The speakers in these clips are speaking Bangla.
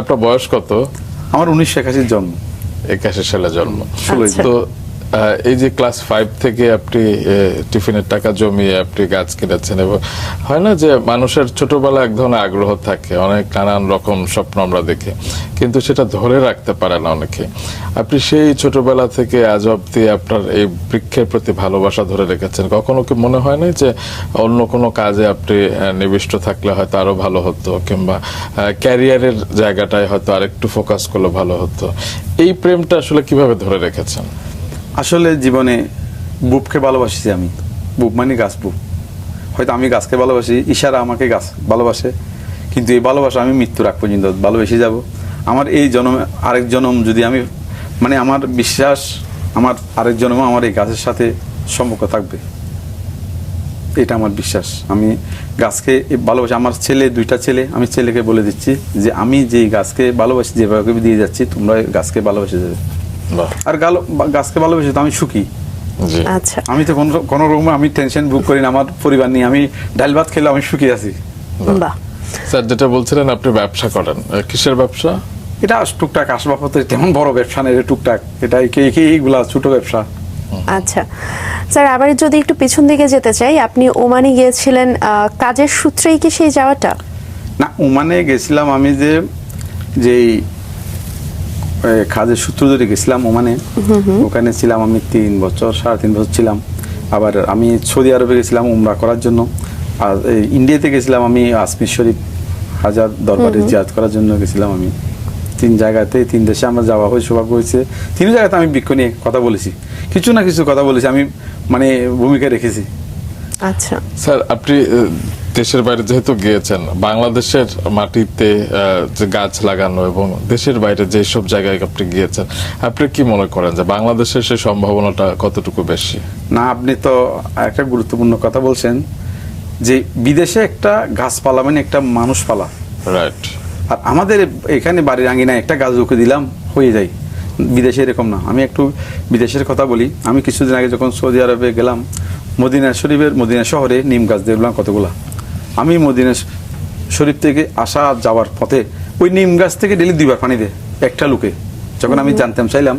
আপনার বয়স কত? আমার 1981 জন্ম। 81 সালে জন্ম। আচ্ছা। তো এই যে ক্লাস 5 থেকে আপনি টিফিনের টাকা জমিয়ে আপনি গাছ কিনেছেন, এবং হয় না যে মানুষের ছোটবেলায় এক ধরনের আগ্রহ থাকে, অনেক নানান রকম স্বপ্ন আমরা দেখি, কিন্তু সেটা ধরে রাখতে পারে না অনেকে। আপনি সেই ছোটবেলা থেকে আজ অব্দি আপনার এই বৃক্ষের প্রতি ভালোবাসা ধরে রেখেছেন। কখনো কি মনে হয় না যে অন্য কোনো কাজে আপনি নিবিষ্ট থাকলে হয়তো আরো ভালো হতো, কিংবা ক্যারিয়ারের জায়গাটায় হয়তো আরেকটু ফোকাস করলে ভালো হতো? এই প্রেমটা আসলে কিভাবে ধরে রেখেছেন? আসলে জীবনে বুবকে ভালোবাসি আমি। বুব মানে গাছ, বুব। হয়তো আমি গাছকে ভালোবাসি, ইশারা আমাকে গাছ ভালোবাসে, কিন্তু এই ভালোবাসা আমি মৃত্যুর আগ পর্যন্ত ভালোবেসে যাব। আমার এই জন্মে আরেক জন্ম যদি আমি, মানে আমার বিশ্বাস আমার আরেক জন্ম আমার এই গাছের সাথে সম্পর্ক থাকবে, এটা আমার বিশ্বাস। আমি গাছকে ভালোবাসি। আমার ছেলে, 2টা ছেলে, আমি ছেলেকে বলে দিচ্ছি যে আমি যেই গাছকে ভালোবাসি, যেভাবে দিয়ে যাচ্ছি, তোমরা গাছকে ভালোবেসে যাবে। আর গাছকে ভালোবেসে তো আমি সুখী। আচ্ছা, আমি তো কোনো রকম আমি টেনশন বুক করি না আমার পরিবার নিয়ে। আমি ডাল ভাত খেলে আমি সুখী আছি। বাহ। স্যার, যেটা বলছিলেন আপনি ব্যবসা করেন, কিসের ব্যবসা? এটা টুকটাক আসবাবপত্র, তেমন বড় ব্যবসা নেই, টুকটাক। এটা এইগুলা ছোট ব্যবসা। আচ্ছা স্যার, আবার যদি একটু পিছন দিকে যেতে চাই, আপনি ওমানে গিয়েছিলেন কাজের সূত্রেই কি সেই যাওয়াটা? না, ওমানে গেছিলাম আমি যেই কাজের সূত্র ধরে গেছিলাম ওমানে। ওখানে ছিলাম আমি 3 বছর, 3.5 বছর ছিলাম। আবার আমি সৌদি আরবে গেছিলাম উমরা করার জন্য। আর ইন্ডিয়াতে গেছিলাম আমি আজমির শরীফ হাজার দরবারে জিয়ারত করার জন্য গেছিলাম আমি। 3 জায়গাতে, 3 দেশে আমার যাওয়া হয়েছে, সৌভাগ্য হয়েছে। 3 জায়গাতে আমি বৃক্ষ নিয়ে কথা বলেছি, কিছু না কিছু কথা বলেছি, আমি মানে ভূমিকা রেখেছি। আচ্ছা স্যার, আপনি দেশের বাইরে যেহেতু গিয়েছেন, বাংলাদেশের মাটিতে যে গাছ লাগানো এবং দেশের বাইরে যে সব জায়গায় আপনি গিয়েছেন, আপনি কি মনে করেন যে বাংলাদেশের সেই সম্ভাবনাটা কতটুকু বেশি? না, আপনি তো একটা গুরুত্বপূর্ণ কথা বলছেন যে বিদেশে একটা গাছপালা মানে একটা মানুষ পালা, রাইট। আর আমাদের এখানে বাড়ির আঙিনায় একটা গাছ রুখে দিলাম, হয়ে যায়। বিদেশে এরকম না। আমি একটু বিদেশের কথা বলি। আমি কিছুদিন আগে যখন সৌদি আরবে গেলাম, মদিনা শরীফের মদিনা শহরে নিম গাছ দেখলাম কতগুলা। আমি মদিনা শরীফ থেকে আসা যাওয়ার পথে ওই নিম গাছ থেকে ডেলি 2বার পানি দেয় একটা লোকে। যখন আমি জানতাম চাইলাম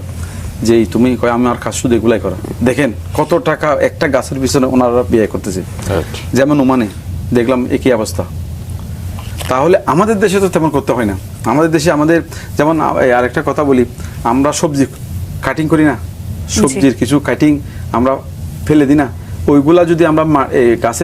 যে তুমি কয় আমার কাজ শুধু এগুলাই করা, দেখেন কত টাকা একটা গাছের পিছনে ওনারা ব্যয় করতেছে। যেমন ওমানে দেখলাম একই অবস্থা। তাহলে আমাদের দেশে তো তেমন করতে হয় না। আমাদের দেশে আমাদের যেমন আরেকটা কথা বলি, আমরা সবজি কাটিং করি না, সবজির কিছু কাটিং আমরা ফেলে দিই না, ওইগুলা যদি আমরা গাছে